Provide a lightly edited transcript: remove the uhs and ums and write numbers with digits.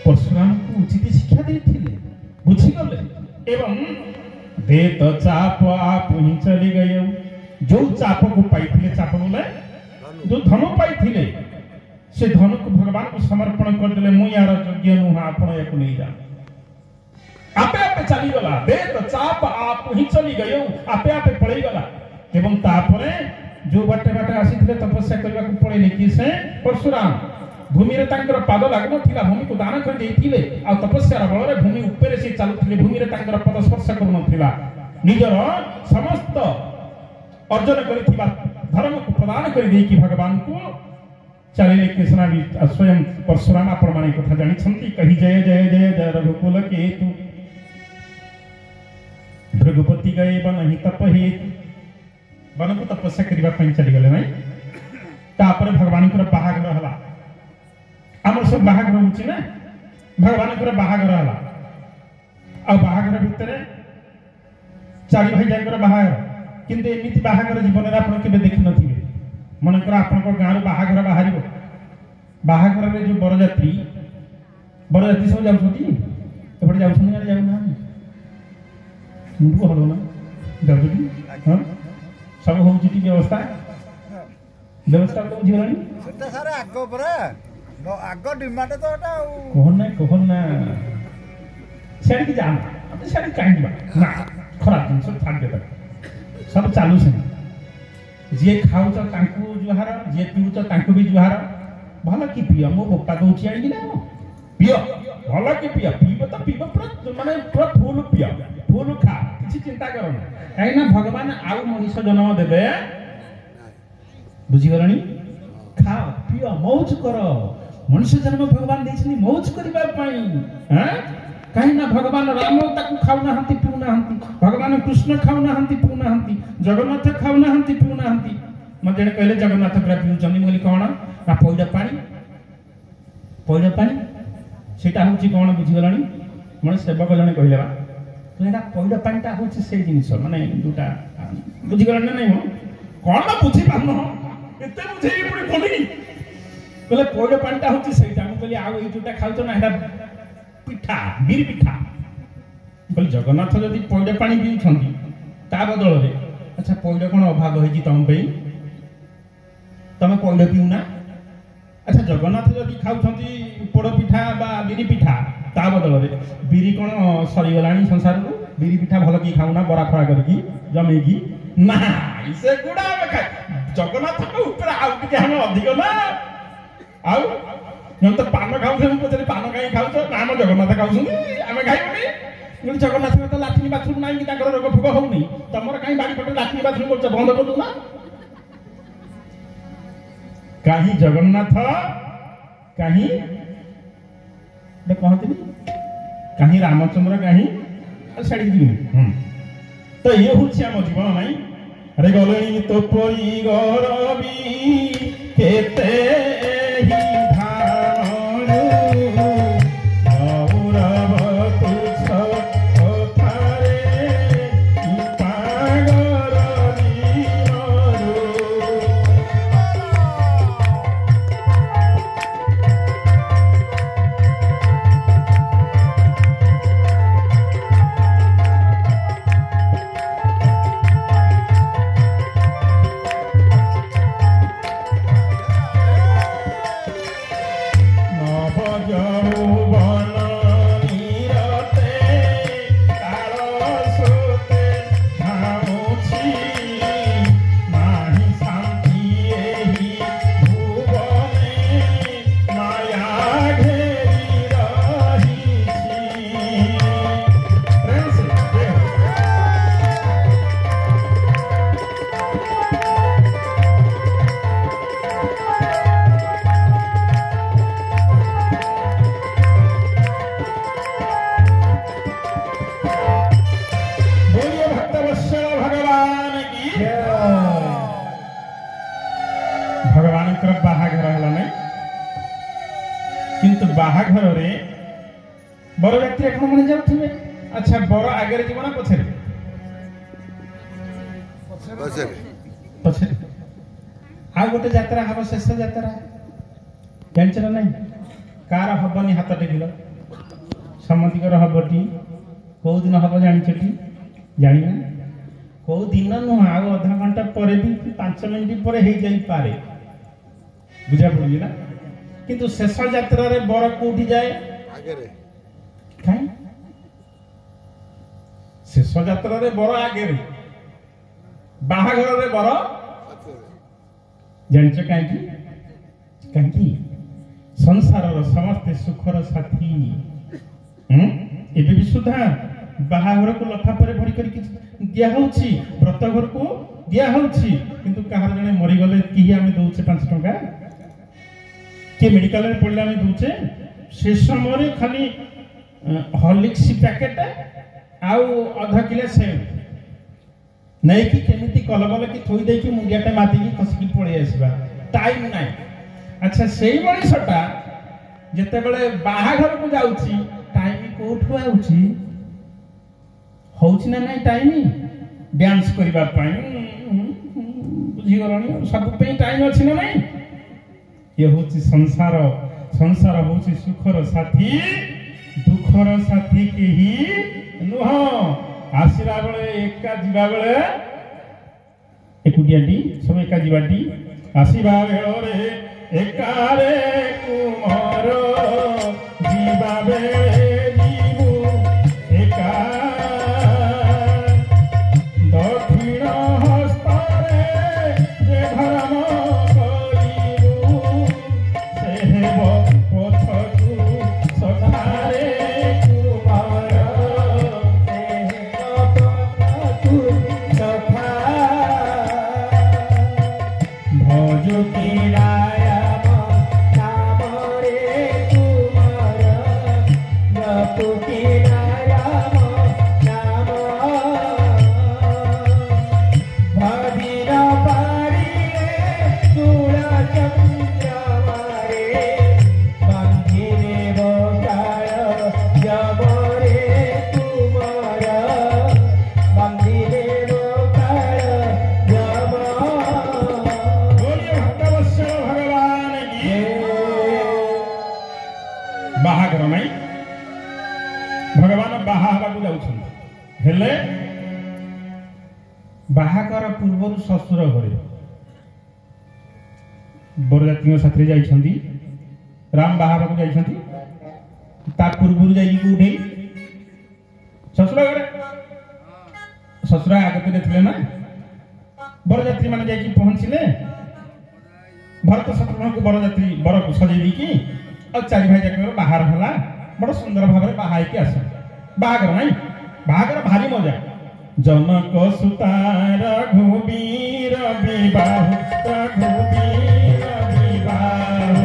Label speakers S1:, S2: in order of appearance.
S1: परशुराम को उचित शिक्षा देते बुझीगले एवं दे तो चाप आप ही चली गए जो चाप को पाई चाप बोले जो धनु पाई से धनु को भगवान को समर्पण कर देले मु यार योग्य नुह आपण एक नहीं जा आपे आपे चली गला दे तो चाप आप ही चली गए आपे आपे पड़ी गला एवं तापरे जो बाटे बाटे आसीथिले तपस्या करबा को पड़े कि से परशुराम भूमि रे तांकर पाद लागनो थिला भूमि को दान कर देथिले आ तपस्या बल रे भूमि ऊपर से चालुथिले भूमि रे तांकर पद स्पर्श करनो थिला निजर समस्त अर्जन करिथिबा धर्म को प्रदान कर दे कि भगवान को चलिले कृष्णा भी स्वयं परशुराम प्रमाणिक कथा जानि छंती कहि जय जय जय जय रघुकुल केतु भृगुपति गए बन ही तप हेतु वन को तपस्या करबा पई चली गले नै तापर भगवान को बाहागर हला हमर सब बाहागर होछि ना भगवान को बाहागर हला आ बाहागर भितरे चारि भाई जाकर बाहागर किंतु एमिति बाहागर जीवन रे आपण केबे देखि नथिबे मन कर आपण को गार बाहागर बाहरिबो बाहागर रे जो बरजात्री सब जाउछथि एपटे जाउछथि ना जाउ ना मुंडू हलो ना जाउछथि हां सब होउछि की व्यवस्था व्यवस्था को जीवनी
S2: सेटा सारा आगो परा आगो डिमांड तो एटा
S1: कोहन ना सेडी की जाम अब सेडी काई बा ना खराब दिन सब छाड़ देता सब चालू से जे खाउ छ तांकू जुहार जे पीउ छ तांकू भी जुहार भला की पिया मो बोपा दोछि आइ ना पिया भला की पिया पीबो तो पीबो पूरा माने पूरा फुल पिया फुल खा किछि चिंता करो ना काई ना भगवान आउ मनुष्य जन्म देबे बुझी गलनी खाओ पियो मौज करो मनुष्य जन्म भगवान देछनी मौज करबा पई हैं कहीं ना भगवान राम ताकू खाऊ ना हंती पिऊ ना हंती भगवान कृष्ण खाऊ ना हंती पिऊ ना हंती जगन्नाथ खाऊ ना हंती पिऊ ना हंती मते कहले जगन्नाथ पूरा पिऊ चंदी मोली कोन ना पौडा पानी सेटा होची कोन बुझी गलनी मन सेवक जने कहले बा एटा पौडा पानीटा होची से जिनिस माने दुटा बुझी गलनी नै हो कोन ना बुझी पानो एते बुझी पुरी कोनी कहले पौडा पानीटा होची सेटा हम कहली आ ए दुटा खाउ तो ना एटा पिठा बिरी पिठा बोल जगन्नाथ जदि पौडा पानी पिउछंती ता बदल रे अच्छा पौडा कोन अभाव होई तम पे तमे पौडा पिउ ना अच्छा जगन्नाथ जदि खाउछंती पोड़ पिठा बा बिरी पिठा ता बदल रे बिरी कोन सरी गलानी संसार रो बिरी पिठा भल की खाउ ना बरा खरा करकी जमेगी ना इसे गुडा में खाए जगन्नाथ को ऊपर आउ के हम अधिक ना आउ हम तो पान खाऊ से पचरे पान काई खाऊ तो नाम जगन्नाथ खाऊ आमे खाइबनी बोल जगन्नाथ तो लाट्रिन बाथरूम नाही कि ताकर रोग फुग होउनी तमर काई बाड़ी पटे लाट्रिन बाथरूम करछ बंद कर दू ना काहे जगन्नाथ काहे बे कहतनी काहे रामचंद्र काहे साड़ी दी तो ये होछि हम जीवन नाही अरे गलेनी तो परी गरबी केते ही बाहाघर रे बर व्यक्ति एक मन जाउथिबे अच्छा बर आगे जीवन ना पछरे पछरे आ गोटे यात्रा हम शेष यात्रा जानछ ना नहीं कार हबनी हाथ टेकिल समतिकर हबटी कौ दिन हम जानछटी जाना कौ दिन नुह आउ अधा घंटा पर भी 5 मिनिट पर हो जाई पारे बुझा पड़ी ना किंतु शेष यात्रा रे बर कोठी जाए
S2: आगे रे
S1: काई शेष यात्रा रे बर आगे रे बाहाघर रे बर जानछ काई संसार समस्त सुखर साथी एबे भी सुधा बाहाघर को लफा पर भरी कर दिया होछि व्रत घर को दिया होछि किंतु कहार जने मरि गले की हमें दोचे 5 टका के मेडिकल रे पड़ले हमें दोचे से समय खाली हॉर्लिक्स पैकेट आउ आधा किलो सेव नहीं कि केमिति कलबल कि थोई दे कि मुंडियाटे माती की खसकी पळे आसीबा टाइम नाही अच्छा सेई मଣିषटा जते बेले बाहाघर को जाउची टाइम कोठु आउची होउची ना नाही टाइम डांस करबा पई बुझी गलनी सब पे टाइम अछि ना नहीं ये होची संसार संसार होची सुखर साथी दुखर साथी केही नुह आसीरा बेले एका जीवा बेले एकुटियाटी सब एका जीवाटी आसीबा बेले एका रे कुमार जीवा बेले जीवु एका दक्षिण हस्ତରେ जे धर्म करिबु से हेब पथकु सधारे कुमार भजो की रायम नाम रे कुमार जपु की रायम नाम भदीर पारिले तुल चंद्रमारे बंधिरे बगाय जब रे कुमार बंधिरे बगाय जब भगवान की बाहाघर नहीं भगवान बाहा को जाउछन हेले बाहाघर पूर्व ससुर घरे बरजाती साथी जाइछंती राम बाहा को जाइछंती ता पूर्व जाई को उठे ससुर घरे ससुर आगे पे थिले ना बरजात्री माने जाई की पहुंचले भरत शत्रुघ्न को बरजात्री बर को सजै दी की और चारि भाई जाकर बाहर हला बड़ सुंदर भाव बाहा के आस बाहागर नहीं बाहागर भारी मजा जनक सुता रघुबीर विवाह रघुबीर विवाह